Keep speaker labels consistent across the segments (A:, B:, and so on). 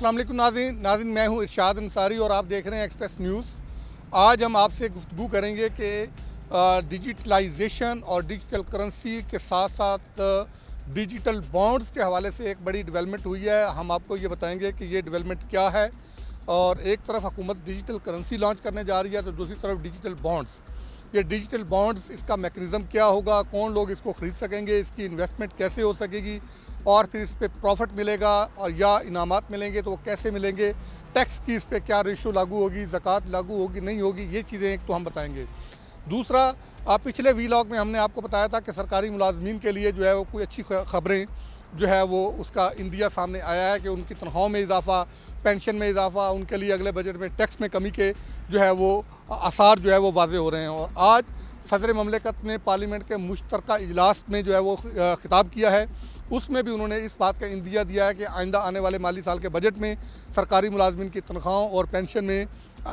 A: अस्सलाम वालेकुम नाज़रीन, मैं हूं इरशाद अंसारी और आप देख रहे हैं एक्सप्रेस न्यूज़। आज हम आपसे गुफ्तगू करेंगे कि डिजिटलाइजेशन और डिजिटल करेंसी के साथ साथ डिजिटल बॉन्ड्स के हवाले से एक बड़ी डेवलपमेंट हुई है। हम आपको ये बताएंगे कि ये डेवलपमेंट क्या है। और एक तरफ हुकूमत डिजिटल करेंसी लॉन्च करने जा रही है तो दूसरी तरफ डिजिटल बॉन्ड्स। ये डिजिटल बॉन्ड्स, इसका मैकेनिज़्म क्या होगा, कौन लोग इसको ख़रीद सकेंगे, इसकी इन्वेस्टमेंट कैसे हो सकेगी और फिर इस पर प्रॉफिट मिलेगा और या इनामात मिलेंगे तो वो कैसे मिलेंगे, टैक्स की इस पर क्या रेशो लागू होगी, ज़कात लागू होगी नहीं होगी, ये चीज़ें एक तो हम बताएंगे। दूसरा, पिछले वीलॉग में हमने आपको बताया था कि सरकारी मुलाजमीन के लिए जो है वो कोई अच्छी खबरें जो है वो उसका इंदिया सामने आया है कि उनकी तनख्वाहों में इजाफा, पेंशन में इजाफा, उनके लिए अगले बजट में टैक्स में कमी के जो है वो आसार जो है वो वाज़े हो रहे हैं। और आज सदर ममलिकत ने पार्लियामेंट के मुश्तरका इजलास में जो है वो खिताब किया है, उसमें भी उन्होंने इस बात का इंदिया दिया है कि आइंदा आने वाले माली साल के बजट में सरकारी मुलाजमीन की तनख्वाहों और पेंशन में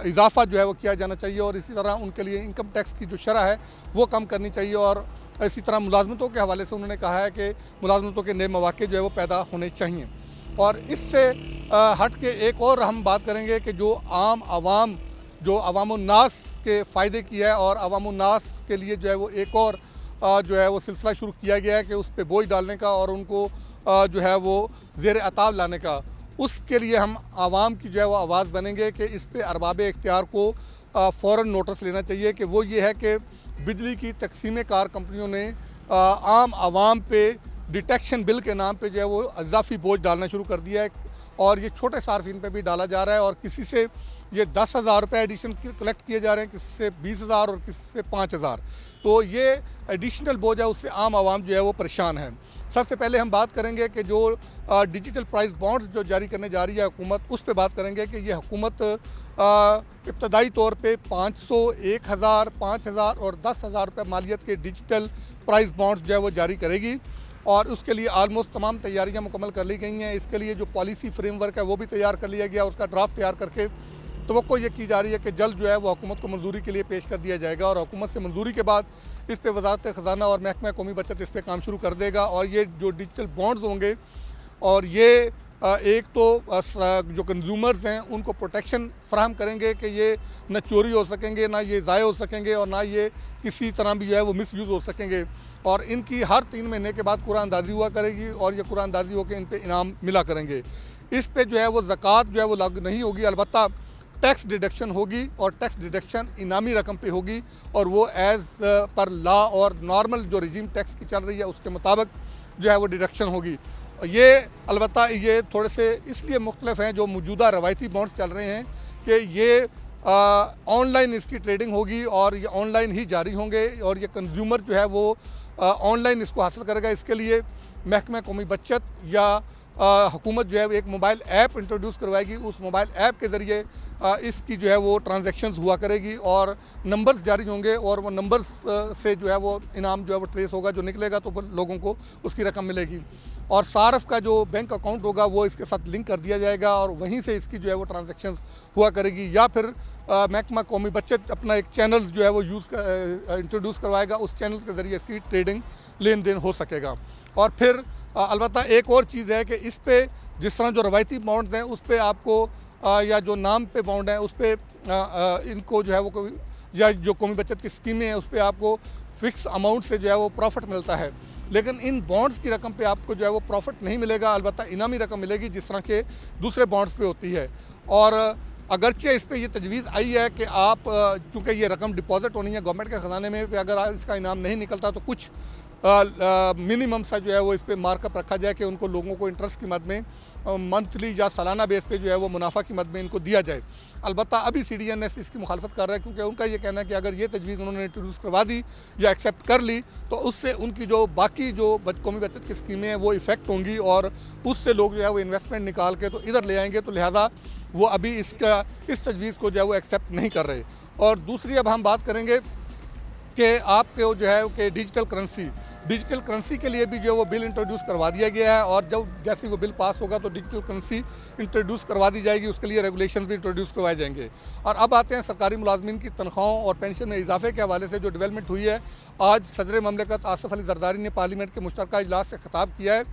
A: इजाफा जो है वो किया जाना चाहिए और इसी तरह उनके लिए इनकम टैक्स की जो शरह है वो कम करनी चाहिए। और इसी तरह मुलाजमतों के हवाले से उन्होंने कहा है कि मुलाजमतों के नए मौके जो है वो पैदा होने चाहिए। और इससे हट के एक और हम बात करेंगे कि जो आम आवाम जो अवामुन्नास के फ़ायदे की है और अवामुन्नास के लिए जो है वो एक और जो है वो सिलसिला शुरू किया गया है कि उस पर बोझ डालने का और उनको जो है वो ज़ेर अताब लाने का। उसके लिए हम आवाम की जो है वो आवाज़ बनेंगे कि इस पर अरबाब इख्तियार को फ़ौरन नोटिस लेना चाहिए कि वो ये है कि बिजली की तकसीम कार कंपनियों ने आम आवाम पे डिटेक्शन बिल के नाम पे जो है वो इजाफी बोझ डालना शुरू कर दिया है और ये छोटे सार्फिन पे भी डाला जा रहा है। और किसी से ये 10,000 रुपये एडिशन कलेक्ट किए जा रहे हैं, किसी से 20,000 और किसी से 5,000। तो ये एडिशनल बोझ है, उससे आम आवाम जो है वो परेशान है। सबसे पहले हम बात करेंगे कि जो डिजिटल प्राइस बॉन्ड्स जो जारी करने जा रही है हुकूमत, उस पर बात करेंगे कि ये हुकूमत इब्तदाई तौर पे 500, 1,000, 5,000 और 10,000 रुपये मालियत के डिजिटल प्राइस बॉन्ड्स जो है वो जारी करेगी और उसके लिए आलमोस्ट तमाम तैयारियां मुकम्मल कर ली गई हैं। इसके लिए जो पॉलिसी फ्रेमवर्क है वो भी तैयार कर लिया गया, उसका ड्राफ्ट तैयार करके तो ये की जा रही है कि जल्द जो है वो हुकूमत को मंजूरी के लिए पेश कर दिया जाएगा और हुकूमत से मंजूरी के बाद इस पर वजारत ख़जाना और महकमा कौमी बचत इस पर काम शुरू कर देगा। और ये जो डिजिटल बॉन्ड्स होंगे और ये एक तो जो कंज्यूमर्स हैं उनको प्रोटेक्शन फराहम करेंगे कि ये न चोरी हो सकेंगे, ना ये ज़ाय हो सकेंगे और ना ये किसी तरह भी जो है वो मिसयूज़ हो सकेंगे। और इनकी हर 3 महीने के बाद कुरानदाजी हुआ करेगी और ये कुरानदाजी होकर इन पर इनाम मिला करेंगे। इस पर जो है वो ज़कात जो है वो लागू नहीं होगी, अलबत्ता टैक्स डिडक्शन होगी और टैक्स डिडक्शन इनामी रकम पे होगी और वो एज़ पर लॉ और नॉर्मल जो रजीम टैक्स की चल रही है उसके मुताबिक जो है वो डिडक्शन होगी। ये अलबत्ता ये थोड़े से इसलिए मुख्तलिफ हैं जो मौजूदा रवायती बॉन्ड्स चल रहे हैं कि ये ऑनलाइन इसकी ट्रेडिंग होगी और ये ऑनलाइन ही जारी होंगे और ये कंज्यूमर जो है वो ऑनलाइन इसको हासिल करेगा। इसके लिए महकमा कौमी बचत या हुकूमत जो है एक मोबाइल ऐप इंट्रोड्यूस करवाएगी, उस मोबाइल ऐप के ज़रिए इसकी जो है वो ट्रांजैक्शंस हुआ करेगी और नंबर्स जारी होंगे और वो नंबर्स से जो है वो इनाम जो है वो ट्रेस होगा, जो निकलेगा तो लोगों को उसकी रकम मिलेगी। और सारफ का जो बैंक अकाउंट होगा वो इसके साथ लिंक कर दिया जाएगा और वहीं से इसकी जो है वो ट्रांजैक्शंस हुआ करेगी। या फिर महकमा कौमी बचत अपना एक चैनल जो है वो इंट्रोड्यूस करवाएगा, उस चैनल के ज़रिए इसकी ट्रेडिंग लेन देन हो सकेगा। और फिर अलबत्ता एक और चीज़ है कि इस पर जिस तरह जो रवायती बॉन्ड्स हैं उस पर आपको या जो नाम पे बॉन्ड है उस पर इनको जो है वो या जो कौमी बचत की स्कीमें हैं उस पर आपको फ़िक्स अमाउंट से जो है वो प्रॉफिट मिलता है, लेकिन इन बॉन्ड्स की रकम पे आपको जो है वो प्रॉफिट नहीं मिलेगा, अलबत्ता इनामी रकम मिलेगी जिस तरह के दूसरे बॉन्ड्स पे होती है। और अगरचे इस पर यह तजवीज़ आई है कि आप चूँकि ये रकम डिपॉजिट होनी है गवर्नमेंट के ख़जाने में, अगर इसका इनाम नहीं निकलता तो कुछ मिनिमम सा जो है वो इस पर मार्कअप रखा जाए कि उनको लोगों को इंटरेस्ट की मद में मंथली या सालाना बेस पे जो है वो मुनाफा की मद में इनको दिया जाए। अलबत्ता अभी CDNS इसकी मुखालफत कर रहा है क्योंकि उनका ये कहना है कि अगर ये तजवीज़ उन्होंने इंट्रोड्यूस करवा दी या एक्सेप्ट कर ली तो उससे उनकी जो बाकी जो कौमी बचत की स्कीमें हैं वो इफ़ेक्ट होंगी और उससे लोग जो है वो इन्वेस्टमेंट निकाल के तो इधर ले आएंगे, तो लिहाजा वो अभी इस तजवीज़ को जो है वो एक्सेप्ट नहीं कर रहे। और दूसरी अब हम बात करेंगे कि आपके जो है कि डिजिटल करेंसी के लिए भी जो वो बिल इंट्रोड्यूस करवा दिया गया है और जब जैसे वो बिल पास होगा तो डिजिटल करेंसी इंट्रोड्यूस करवा दी जाएगी, उसके लिए रेगुलेशन भी इंट्रोड्यूस करवाए जाएंगे। और अब आते हैं सरकारी मुलाजमीन की तनख्वाहों और पेंशन में इजाफे के हवाले से जो डेवलपमेंट हुई है। आज सदर ममलिकत आसिफ अली जरदारी ने पार्लियामेंट के मुश्तरका इजलास से खिताब किया है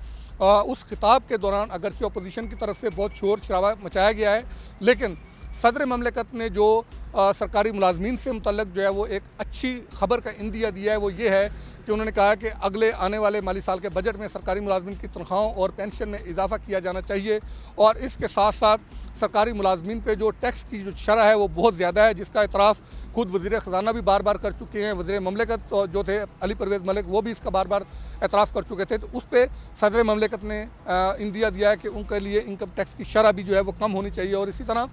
A: उस खिताब के दौरान अगरचे अपोजिशन की तरफ से बहुत शोर शराबा मचाया गया है, लेकिन सदर ममलिकत ने जो सरकारी मुलाजमीन से मुतल्लक जो है वो एक अच्छी खबर का इंदिया दिया है, वो ये है कि उन्होंने कहा कि अगले आने वाले माली साल के बजट में सरकारी मुलाजमीन की तनख्वाहों और पेंशन में इजाफा किया जाना चाहिए, और इसके साथ साथ सरकारी मुलाजमीन पे जो टैक्स की जो शरह है वो बहुत ज़्यादा है, जिसका इतराफ़ खुद वज़ीर ख़जाना भी बार बार कर चुके हैं। वज़ीर ममलिकत जो थे अली परवेज़ मलिक, वो भी इसका बार बार एतराफ़ कर चुके थे। तो उस पर सदर ममलिकत ने इंदिया दिया है कि उनके लिए इनकम टैक्स की शरह भी जो है वो कम होनी चाहिए, और इसी तरह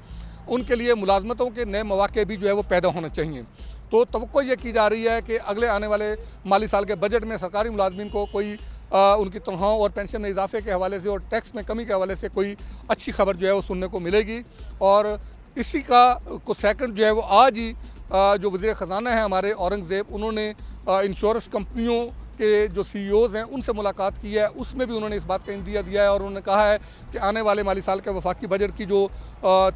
A: उनके लिए मुलाजमतों के नए मौक़े भी जो है वो पैदा होने चाहिए। तो तवक्को ये की जा रही है कि अगले आने वाले माली साल के बजट में सरकारी मुलाजमीन को कोई उनकी तनख्वाहों और पेंशन में इजाफे के हवाले से और टैक्स में कमी के हवाले से कोई अच्छी खबर जो है वो सुनने को मिलेगी। और इसी का को सेकंड जो है वो आज ही जो वज़ीर ख़जाना है हमारे औरंगज़ेब, उन्होंने इंश्योरेंस कंपनियों के जो CEOs हैं उनसे मुलाकात की है, उसमें भी उन्होंने इस बात का इंदिया दिया है, और उन्होंने कहा है कि आने वाले माली साल के वफाकी बजट की जो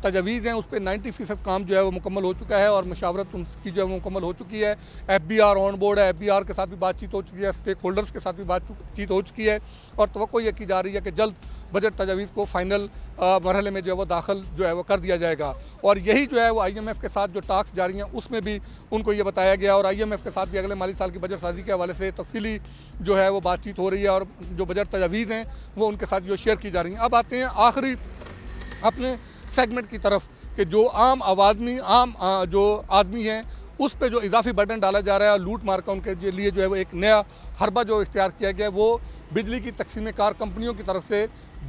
A: तजवीज़ हैं उस पर 90% काम जो है वो मुकम्मल हो चुका है, और मशावरत उनकी जो है वो मुकम्मल हो चुकी है। FBR ऑन बोर्ड है, FBR के साथ भी बातचीत हो चुकी है, स्टेक होल्डर्स के साथ भी बातचीत हो चुकी है, और तवक्को ये की जा रही है कि जल्द बजट तजवीज़ को फ़ाइनल मरहले में जो है वो दाखिल जो है वो कर दिया जाएगा। और यही जो है वो IMF के साथ जो टास्क जारी हैं उसमें भी उनको ये बताया गया, और IMF के साथ भी अगले माली साल की बजट साजी के हवाले से तफसीली जो है वो बातचीत हो रही है, और जो बजट तजवीज़ हैं वो उनके साथ जो शेयर की जा रही हैं। अब आते हैं आखिरी अपने सेगमेंट की तरफ कि जो आम जो आदमी हैं उस पे जो इजाफी बर्डन डाला जा रहा है, लूट मार का उनके लिए जो है वो एक नया हरबा जो इख्तियार किया गया है, वो बिजली की तकसीम कार कंपनियों की तरफ से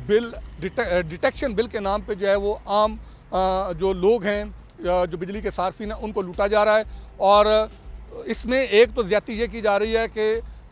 A: बिल डिटेक्शन बिल के नाम पे जो है वो आम जो लोग हैं जो बिजली के सार्फिन हैं उनको लूटा जा रहा है। और इसमें एक तो ज़्यादती ये की जा रही है कि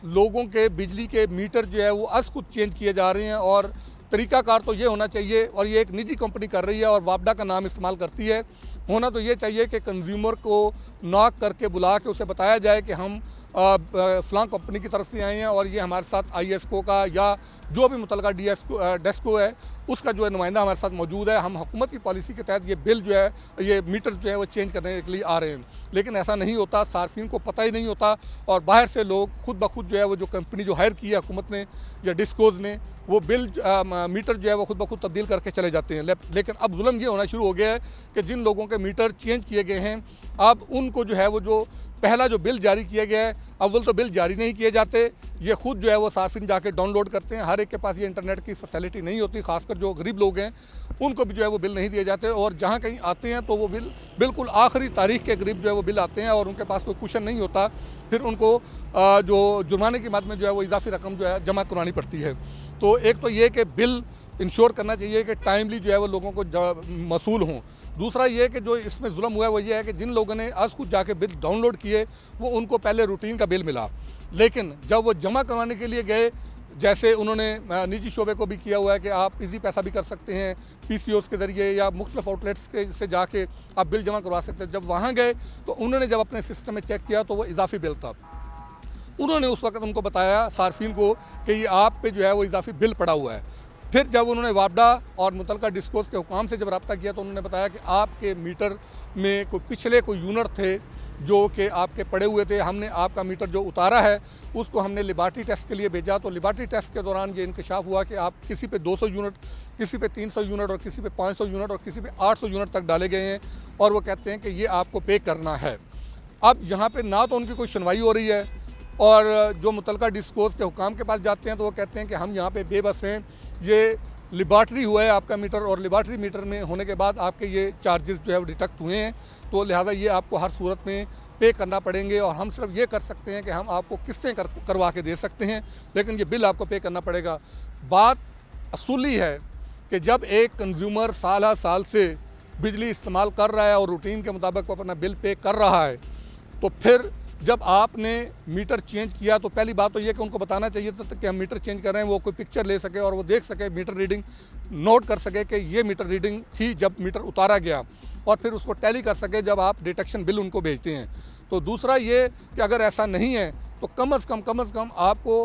A: लोगों के बिजली के मीटर जो है वो अज़ खुद चेंज किए जा रहे हैं, और तरीक़ाकार तो ये होना चाहिए, और ये एक निजी कंपनी कर रही है और वापडा का नाम इस्तेमाल करती है। होना तो ये चाहिए कि कंज्यूमर को नॉक करके बुला के उसे बताया जाए कि हम फ़लाँ कंपनी की तरफ से आए हैं, और ये हमारे साथ IESCO का या जो भी मुतलका डेस्को है उसका जो है नुमाइंदा हमारे साथ मौजूद है। हम हुकूमत की पॉलिसी के तहत ये बिल जो है, ये मीटर जो है वो चेंज करने के लिए आ रहे हैं, लेकिन ऐसा नहीं होता, सार्फिन को पता ही नहीं होता, और बाहर से लोग खुद ब खुद जो है वो जो कंपनी जो हायर की है हुकूमत ने या डिस्कोज़ ने, वो बिल मीटर जो है वो खुद ब खुद तब्दील करके चले जाते हैं। लेकिन अब जुल्म ये होना शुरू हो गया है कि जिन लोगों के मीटर चेंज किए गए हैं, अब उनको जो है वो जो पहला जो बिल जारी किया गया है, अव्वल तो बिल जारी नहीं किए जाते, ये खुद जो है वो सार्फिन जाके डाउनलोड करते हैं। हर एक के पास ये इंटरनेट की फैसिलिटी नहीं होती, खासकर जो गरीब लोग हैं उनको भी जो है वो बिल नहीं दिए जाते, और जहाँ कहीं आते हैं तो वो बिल बिल्कुल आखिरी तारीख के करीब जो है वो बिल आते हैं, और उनके पास कोई कुशन नहीं होता, फिर उनको जो जुर्माने की मद में जो है वो इजाफी रकम जो है जमा करानी पड़ती है। तो एक तो ये कि बिल इंश्योर करना चाहिए कि टाइमली जो है वो लोगों को मसूल हों। दूसरा ये कि जो इसमें जुल्म हुआ है वो ये है कि जिन लोगों ने आज खुद जाके बिल डाउनलोड किए वो उनको पहले रूटीन का बिल मिला, लेकिन जब वो जमा करवाने के लिए गए, जैसे उन्होंने निजी शोबे को भी किया हुआ है कि आप इजी पैसा भी कर सकते हैं PCOs के ज़रिए या मुख्तलिफ आउटलेट्स के से जाके आप बिल जमा करवा सकते हैं। जब वहाँ गए तो उन्होंने जब अपने सिस्टम में चेक किया तो वो इजाफी बिल था। उन्होंने उस वक्त उनको बताया सार्फिन को कि ये आप पे जो है वो इजाफी बिल पड़ा हुआ है। फिर जब उन्होंने वापडा और मुतलका डिस्कोर्स के हुकाम से जब रब्ता किया तो उन्होंने बताया कि आपके मीटर में कोई यूनिट थे जो कि आपके पड़े हुए थे, हमने आपका मीटर जो उतारा है उसको हमने लेबार्ट्री टेस्ट के लिए भेजा, तो लेबार्ट्री टेस्ट के दौरान ये इंकशाफ हुआ कि आप किसी पे 200 यूनिट, किसी पे 300 यूनिट और किसी पे 500 यूनिट और किसी पे 800 यूनिट तक डाले गए हैं, और वो कहते हैं कि ये आपको पे करना है। अब यहाँ पे ना तो उनकी कोई सुनवाई हो रही है, और जो मुतलका डिस्कोर्स के हुकाम के पास जाते हैं तो वो कहते हैं कि हम यहाँ पे बेबस हैं, ये लेबार्ट्री हुआ है आपका मीटर, और लेबार्ट्री मीटर में होने के बाद आपके ये चार्जेस जो है वो डिटेक्ट हुए हैं, तो लिहाजा ये आपको हर सूरत में पे करना पड़ेंगे, और हम सिर्फ ये कर सकते हैं कि हम आपको किस्तें करवा के दे सकते हैं, लेकिन ये बिल आपको पे करना पड़ेगा। बात असूली है कि जब एक कंज्यूमर साल से बिजली इस्तेमाल कर रहा है और रूटीन के मुताबिक अपना बिल पे कर रहा है, तो फिर जब आपने मीटर चेंज किया तो पहली बात तो ये कि उनको बताना चाहिए था कि हम मीटर चेंज कर रहे हैं, वो कोई पिक्चर ले सके और वो देख सके, मीटर रीडिंग नोट कर सके कि ये मीटर रीडिंग थी जब मीटर उतारा गया, और फिर उसको टैली कर सके जब आप डिटेक्शन बिल उनको भेजते हैं। तो दूसरा ये कि अगर ऐसा नहीं है तो कम अज़ कम आपको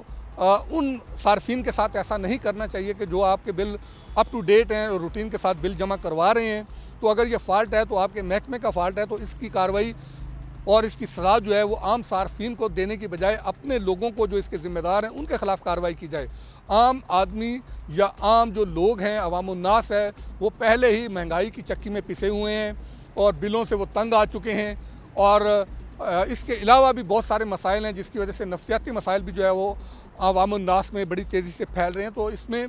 A: उन सार्फिन के साथ ऐसा नहीं करना चाहिए कि जो आपके बिल अप टू डेट हैं और रूटीन के साथ बिल जमा करवा रहे हैं, तो अगर ये फ़ाल्ट है तो आपके महकमे का फ़ाल्ट है, तो इसकी कार्रवाई और इसकी सज़ा जो है वो आम सार्फिन को देने की बजाय अपने लोगों को जो इसके ज़िम्मेदार हैं उनके ख़िलाफ़ कार्रवाई की जाए। आम आदमी या आम जो लोग हैं, अवामुन्नास है, वो पहले ही महंगाई की चक्की में पिसे हुए हैं और बिलों से वो तंग आ चुके हैं और इसके अलावा भी बहुत सारे मसाइल हैं जिसकी वजह से नफ्सियाती मसाइल भी जो है वो अवामुन्नास में बड़ी तेज़ी से फैल रहे हैं। तो इसमें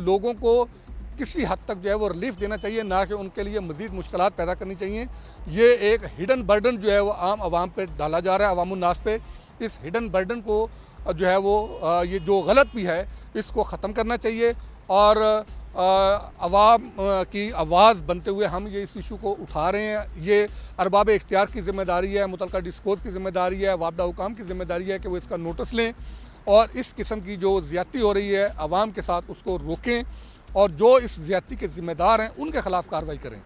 A: लोगों को किसी हद तक जो है वो रिलीफ देना चाहिए, ना कि उनके लिए मज़ीद मुश्किलात पैदा करनी चाहिए। ये एक हिडन बर्डन जो है वो आम आवाम पे डाला जा रहा है, अवामुन्नास पे। इस हिडन बर्डन को जो है वो ये जो गलत भी है इसको ख़त्म करना चाहिए और अवाम की आवाज़ बनते हुए हम ये इस इशू को उठा रहे हैं। ये अरबाब इख्तियार की ज़िम्मेदारी है, मुतलका डिस्कोर्स की ज़िम्मेदारी है, वाबदा हुकाम की ज़िम्मेदारी है कि वो इसका नोटिस लें और इस किस्म की जो ज़्यादती हो रही है आवाम के साथ उसको रोकें और जो इस ज़्यादती के ज़िम्मेदार हैं उनके ख़िलाफ़ कार्रवाई करें।